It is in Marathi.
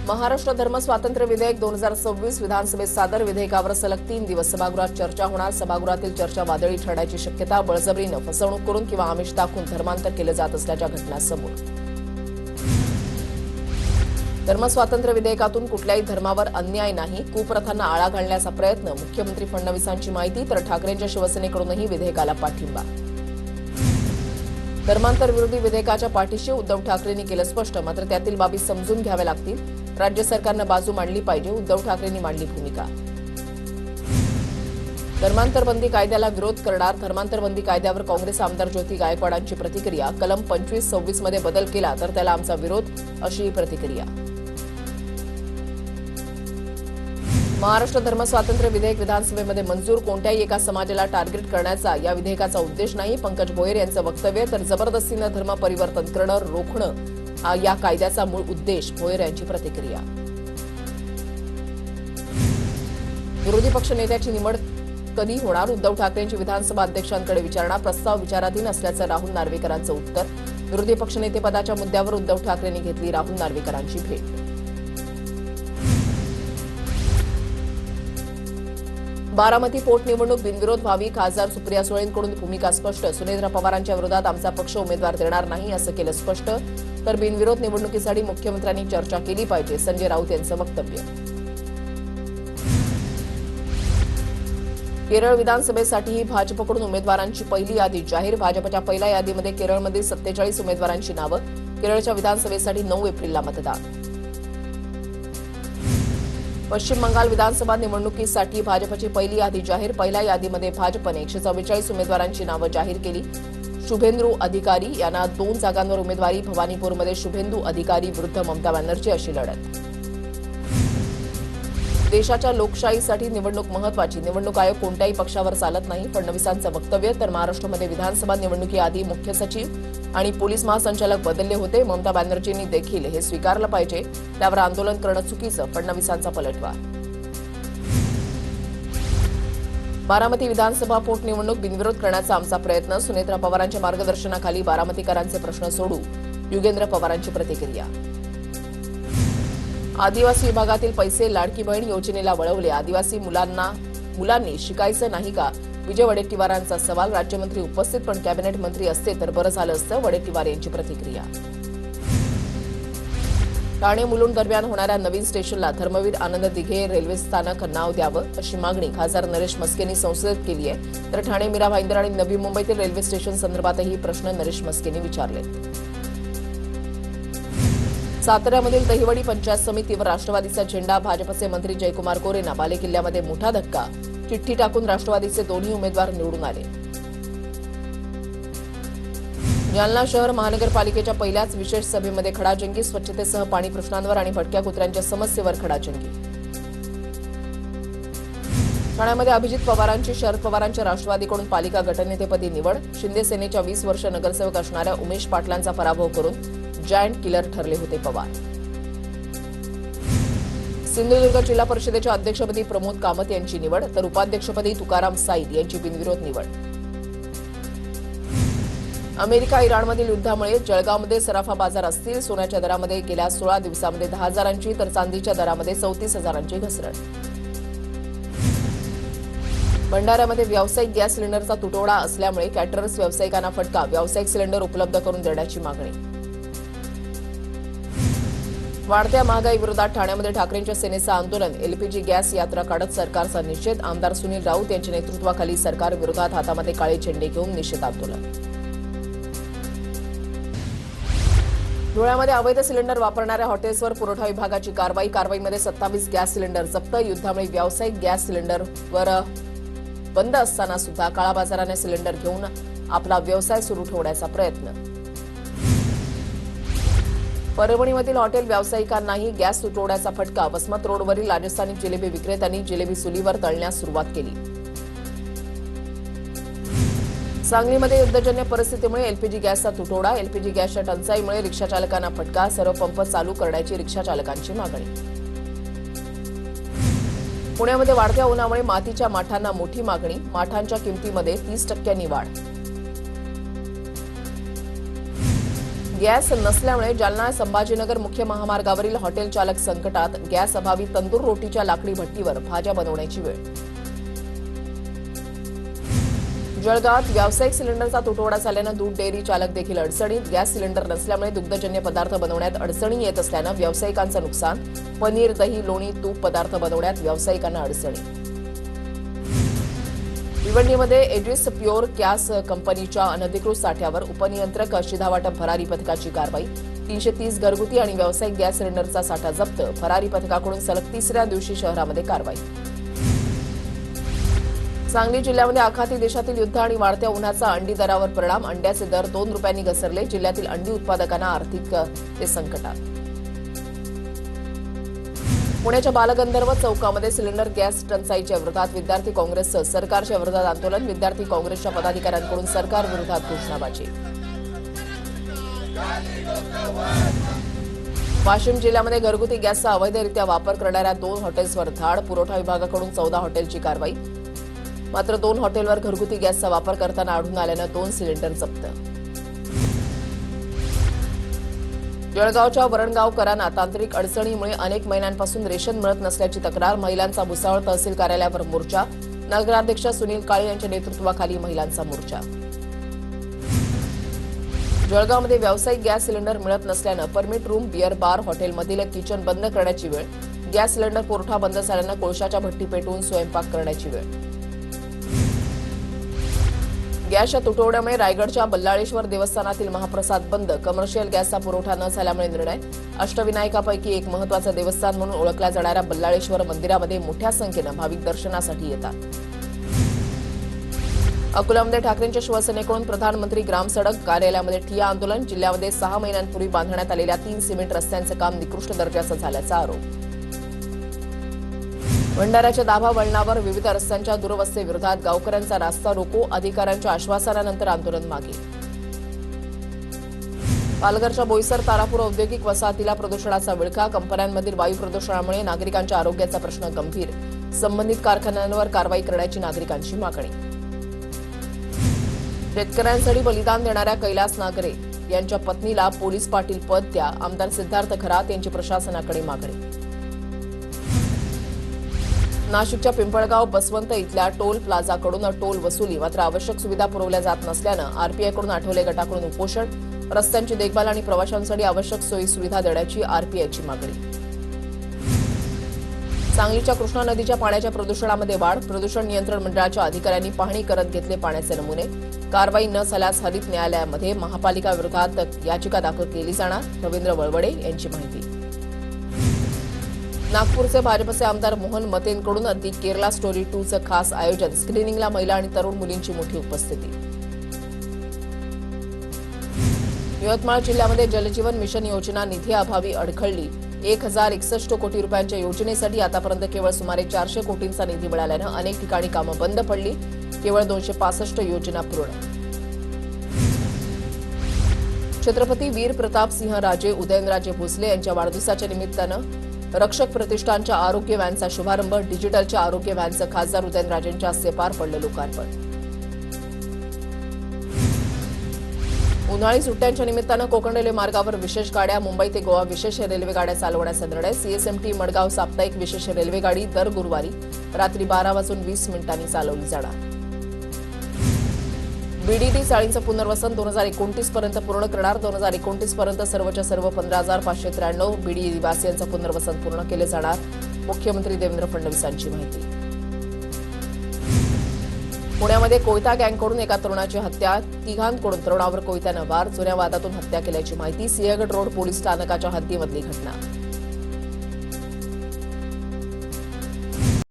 महाराष्ट्र धर्म स्वातंत्र्य विधेयक 2026 विधानसभेत सादर. विधेयकावर सलग 3 दिवस सभागृहात चर्चा होणार. सभागृहातील चर्चा वादळी ठरण्याची शक्यता. बळजबरीनं फसवणूक करून किंवा आमिष दाखवून धर्मांतर केलं जात असल्याच्या घटना समोर. धर्मस्वातंत्र्य विधेयकातून कुठल्याही धर्मावर अन्याय नाही, कुप्रथांना आळा घालण्याचा प्रयत्न. मुख्यमंत्री फडणवीसांची माहिती. तर ठाकरेंच्या शिवसेनेकडूनही विधेयकाला पाठिंबा. धर्मांतर विरोधी विधेयकाच्या पाठीशी उद्धव ठाकरेंनी केलं स्पष्ट. मात्र त्यातील बाबी समजून घ्याव्या लागतील. राज्य सरकारनं बाजू मांडली पाहिजे. उद्धव ठाकरेंनी मांडली भूमिका. धर्मांतर बंदी कायद्याला विरोध करणार. धर्मांतर बंदी कायद्यावर काँग्रेस आमदार ज्योती गायकवाडांची प्रतिक्रिया. कलम 25-26 मध्ये बदल केला तर त्याला आमचा विरोध, अशी प्रतिक्रिया. महाराष्ट्र धर्म स्वातंत्र्य विधेयक विधानसभेमध्ये मंजूर. कोणत्याही एका समाजाला टार्गेट करण्याचा या विधेयकाचा उद्देश नाही. पंकज भोयर यांचं वक्तव्य. तर जबरदस्तीनं धर्म परिवर्तन करणं रोखणं हा या कायद्याचा मूळ उद्देश. भोयर यांची प्रतिक्रिया. विरोधी पक्ष नेत्याची निवड कधी होणार? उद्धव ठाकरेंची विधानसभा अध्यक्षांकडे विचारणा. प्रस्ताव विचाराधीन असल्याचं राहुल नार्वेकरांचं उत्तर. विरोधी पक्षनेतेपदाच्या मुद्द्यावर उद्धव ठाकरेंनी घेतली राहुल नार्वेकरांची भेट. बारामती पोटनिवडणूक बिनविरोध व्हावी. खासदार सुप्रिया सुळेंकडून भूमिका स्पष्ट. सुनेत्रा पवारांच्या विरोधात आमचा पक्ष उमेदवार देणार नाही, असं केलं स्पष्ट. तर बिनविरोध निवडणुकीसाठी मुख्यमंत्र्यांनी चर्चा केली पाहिजे, संजय राऊत यांचं वक्तव्य. केरळ विधानसभेसाठीही भाजपकडून उमेदवारांची पहिली यादी जाहीर. भाजपच्या पहिल्या यादीमध्ये केरळमधील 47 उमेदवारांची नावं. केरळच्या विधानसभेसाठी 9 एप्रिलला मतदान. पश्चिम बंगाल विधानसभा निवडणुकीसाठी भाजपची पहिली यादी जाहीर. पहिल्या यादीमध्ये भाजपने 144 उमेदवारांची नावं जाहीर केली. शुभेंदू अधिकारी यांना 2 जागांवर उमेदवारी. भवानीपूरमध्ये शुभेंदू अधिकारी विरुद्ध ममता बॅनर्जी अशी लढत. देशाच्या लोकशाहीसाठी निवडणूक महत्वाची. निवडणूक आयोग कोणत्याही पक्षावर चालत नाही, फडणवीसांचं वक्तव्य. तर महाराष्ट्रामध्ये विधानसभा निवडणुकीआधी मुख्य सचिव आणि पोलीस महासंचालक बदलले होते. ममता बॅनर्जींनी देखील हे स्वीकारलं पाहिजे. त्यावर आंदोलन करणं चुकीचं, फडणवीसांचा पलटवार. बारामती विधानसभा पोटनिवडणूक बिनविरोध करण्याचा आमचा प्रयत्न. सुनेत्रा पवारांच्या मार्गदर्शनाखाली बारामतीकरांचे प्रश्न सोडू. युगेंद्र पवारांची प्रतिक्रिया. आदिवासी विभागातील पैसे लाडकी बहीण योजनेला वळवले. आदिवासी मुलांनी शिकायचं नाही का? विजय वडेट्टीवारांचा सवाल. राज्यमंत्री उपस्थित पण कॅबिनेट मंत्री असते तर बरं झालं असतं, वडेट्टीवार यांची प्रतिक्रिया. ठाणे मुलुंड दरम्यान होणाऱ्या नवीन स्टेशनला धर्मवीर आनंद दिघे रेल्वे स्थानक नाव द्यावं, अशी मागणी खासदार नरेश मस्केंनी संसदेत केली आहे. तर ठाणे मीरा भाईंदर आणि नवी मुंबईतील रेल्वे स्टेशन संदर्भातही प्रश्न नरेश मस्केंनी विचारले. साताऱ्यामधील दहिवडी पंचायत समितीवर राष्ट्रवादीचा झेंडा. भाजपचे मंत्री जयकुमार गोरेंना बालेकिल्ल्यामध्ये मोठा धक्का. चिठ्ठी टाकून राष्ट्रवादीचे दोन्ही उमेदवार निवडून आले. जालना शहर महानगरपालिकेच्या पहिल्याच विशेष सभेमध्ये खडाजंगी. स्वच्छतेसह पाणी प्रश्नांवर आणि भटक्या कुत्र्यांच्या समस्येवर खडाजंगी. ठाण्यामध्ये अभिजित पवारांची शरद पवारांच्या राष्ट्रवादीकडून पालिका गटनेतेपदी निवड. शिंदे सेनेच्या 20 वर्ष नगरसेवक असणाऱ्या उमेश पाटलांचा पराभव करून जायंट किलर ठरले होते पवार. सिंधुदुर्ग जिल्हा परिषदेच्या अध्यक्षपदी प्रमोद कामत यांची निवड. तर उपाध्यक्षपदी तुकाराम साईद यांची बिनविरोध निवड. अमेरिका इराणमधील युद्धामुळे जळगावमध्ये सराफा बाजार असतील. सोन्याच्या दरामध्ये गेल्या 16 दिवसांमध्ये 10,000ची तर चांदीच्या दरामध्ये 34,000ची घसरण. भंडाऱ्यामध्ये व्यावसायिक गॅस सिलेंडरचा तुटवडा असल्यामुळे कॅटरर्स व्यावसायिकांना फटका. व्यावसायिक सिलेंडर उपलब्ध करून देण्याची मागणी. वाढत्या महागाईविरोधात ठाण्यामध्ये ठाकरेंच्या सेनेचं आंदोलन. एलपीजी गॅस यात्रा काढत सरकारचा निषेध. आमदार सुनील राऊत यांच्या नेतृत्वाखाली सरकार विरोधात हातामध्ये काळे झेंडे घेऊन निषेध आंदोलन. धुळ्यामध्ये अवैध सिलेंडर वापरणाऱ्या हॉटेल्सवर पुरवठा विभागाची कारवाई. कारवाईमध्ये 27 गॅस सिलेंडर जप्त. युद्धामुळे व्यावसायिक गॅस सिलेंडरवर बंद असताना सुद्धा काळाबाजाराने सिलेंडर घेऊन आपला व्यवसाय सुरू ठेवण्याचा प्रयत्न. परभणीमधील हॉटेल व्यावसायिकांनाही गॅस तुटवड्याचा फटका. वसमत रोडवरील राजस्थानी जिलेबी विक्रेत्यांनी जिलेबी चुलीवर तळण्यास सुरुवात केली. सांगलीमध्ये युद्धजन्य परिस्थितीमुळे एलपीजी गॅसचा तुटवडा. एलपीजी गॅसच्या टंचाईमुळे रिक्षाचालकांना फटका. सर्व पंप चालू करण्याची रिक्षाचालकांची मागणी. पुण्यामध्ये वाढत्या उन्हामुळे मातीच्या माठांना मोठी मागणी. माठांच्या किमतीमध्ये 30% वाढ. गॅस नसल्यामुळे जालना संभाजीनगर मुख्य महामार्गावरील हॉटेल चालक संकटात. गॅस अभावी तंदूर रोटीच्या लाकडी भट्टीवर भाज्या बनवण्याची वेळ. जळगावात व्यावसायिक सिलेंडरचा तुटवडा झाल्यानं दूध डेअरी चालक देखील अडचणीत. गॅस सिलेंडर नसल्यामुळे दुग्धजन्य पदार्थ बनवण्यात अडचणी येत असल्यानं व्यावसायिकांचं नुकसान. पनीर, दही, लोणी, तूप पदार्थ बनवण्यात व्यावसायिकांना अडचणी. भिवंडीमध्ये एजिस प्युअर गॅस कंपनीच्या अनधिकृत साठ्यावर उपनियंत्रक शिधावाटप भरारी पथकाची कारवाई. 330 घरगुती आणि व्यावसायिक गॅस सिलेंडरचा साठा जप्त. भरारी पथकाकडून सलग तिसऱ्या दिवशी शहरामध्ये कारवाई. सांगली जिल्ह्यामध्ये आखाती देशातील युद्ध आणि वाढत्या उन्हाचा अंडी दरावर परिणाम. अंड्याचे दर 2 रुपयांनी घसरले. जिल्ह्यातील अंडी उत्पादकांना आर्थिक संकटात. पुण्याच्या बालगंधर्व चौकामध्ये सिलेंडर गॅस टंचाईच्या विरोधात विद्यार्थी काँग्रेसचं सरकारच्या विरोधात आंदोलन. विद्यार्थी काँग्रेसच्या पदाधिकाऱ्यांकडून सरकार विरोधात घोषणाबाजी. वाशिम जिल्ह्यामध्ये घरगुती गॅसचा अवैधरित्या वापर करणाऱ्या 2 हॉटेल्सवर धाड. पुरवठा विभागाकडून 14 हॉटेलची कारवाई. मात्र 2 हॉटेलवर घरगुती गॅसचा वापर करताना आढळून आल्यानं 2 सिलेंडर जप्त. जळगावच्या वरणगावकरांना तांत्रिक अडचणीमुळे अनेक महिन्यांपासून रेशन मिळत नसल्याची तक्रार. महिलांचा भुसावळ तहसील कार्यालयावर मोर्चा. नगराध्यक्ष सुनील काळे यांच्या नेतृत्वाखाली महिलांचा मोर्चा. जळगावमध्ये व्यावसायिक गॅस सिलेंडर मिळत नसल्यानं परमिट रूम, बिअर बार, हॉटेलमधील किचन बंद करण्याची वेळ. गॅस सिलेंडर पुरवठा बंद झाल्यानं कोळशाच्या भट्टी पेटवून स्वयंपाक करण्याची वेळ. गॅसच्या तुटवड्यामुळे रायगडच्या बल्लाळेश्वर देवस्थानातील महाप्रसाद बंद. कमर्शियल गॅसचा पुरवठा न झाल्यामुळे निर्णय. अष्टविनायकापैकी एक महत्त्वाचं देवस्थान म्हणून ओळखल्या जाणाऱ्या बल्लाळेश्वर मंदिरामध्ये मोठ्या संख्येनं भाविक दर्शनासाठी येतात. अकोल्यामध्ये ठाकरेंच्या शिवसेनेकडून प्रधानमंत्री ग्रामसडक कार्यालयामध्ये ठिय्या आंदोलन. जिल्ह्यामध्ये 6 महिन्यांपूर्वी बांधण्यात आलेल्या 3 सिमेंट रस्त्यांचं काम निकृष्ट दर्जाचं झाल्याचा आरोप. भंडाऱ्याच्या दाभा वळणावर विविध रस्त्यांच्या दुरवस्थेविरोधात गावकऱ्यांचा रास्ता रोको. अधिकाऱ्यांच्या आश्वासनानंतर आंदोलन मागे. पालघरच्या बोईसर तारापूर औद्योगिक वसाहतीला प्रदूषणाचा विळखा. कंपन्यांमधील वायू प्रदूषणामुळे नागरिकांच्या आरोग्याचा प्रश्न गंभीर. संबंधित कारखान्यांवर कारवाई करण्याची नागरिकांची मागणी. शेतकऱ्यांसाठी बलिदान देणाऱ्या कैलास नागरे यांच्या पत्नीला पोलीस पाटील पद द्या. आमदार सिद्धार्थ खरात यांची प्रशासनाकडे मागणी. नाशिकच्या पिंपळगाव बसवंत इथल्या टोल प्लाझाकडून टोल वसुली. मात्र आवश्यक सुविधा पुरवल्या जात नसल्यानं आरपीआयकडून आठवले गटाकडून उपोषण. रस्त्यांची देखभाल आणि प्रवाशांसाठी आवश्यक सोयी सुविधा देण्याची आरपीआयची मागणी. सांगलीच्या कृष्णा नदीच्या पाण्याच्या प्रदूषणामध्ये वाढ. प्रदूषण नियंत्रण मंडळाच्या अधिकाऱ्यांनी पाहणी करत घेतले पाण्याचे नमुने. कारवाई न झाल्यास हरित न्यायालयामध्ये महापालिका विरोधात याचिका दाखल केली जाणार. रवींद्र वळवडे यांची माहिती. नागपूरचे भाजपचे आमदार मोहन मतेंकडून दी केरला स्टोरी 2चं खास आयोजन. स्क्रीनिंगला महिला आणि तरुण मुलींची मोठी उपस्थिती. यवतमाळ जिल्ह्यामध्ये जलजीवन मिशन योजना निधीअभावी अडखळली. 1061 कोटी रुपयांच्या योजनेसाठी आतापर्यंत केवळ सुमारे 400 कोटींचा निधी मिळाल्यानं अनेक ठिकाणी कामं बंद पडली. केवळ 265 योजना पूर्ण. छत्रपती वीर प्रताप सिंह राजे उदयनराजे भोसले यांच्या वाढदिवसाच्या निमित्तानं रक्षक प्रतिष्ठानच्या आरोग्य व्हॅनचा शुभारंभ. डिजिटलच्या आरोग्य व्हॅनचं खासदार उदयनराजेंच्या हस्ते पार पडलं लोकार्पण. उन्हाळी सुट्ट्यांच्या निमित्तानं कोकण रेल्वे मार्गावर विशेष गाड्या. मुंबई ते गोवा विशेष रेल्वे गाड्या चालवण्याचा निर्णय. सीएसएमटी मडगाव साप्ताहिक विशेष रेल्वे गाडी दर गुरुवारी रात्री 12:20 चालवली जाणार. बीडीडी चाळींचं पुनर्वसन 2029 पर्यंत पूर्ण करणार. 2029 पर्यंत सर्वच्या सर्व 15,593 बीडीडी निवासियांचं पुनर्वसन पूर्ण केले जाणार. मुख्यमंत्री देवेंद्र फडणवीसांची माहिती. पुण्यामध्ये कोयता गँगकडून एका तरुणाची हत्या. तिघांकडून तरुणावर कोयत्यानं वार. जुन्या वादातून हत्या केल्याची माहिती. सिंहगड रोड पोलीस स्थानकाच्या हद्दीमधली घटना.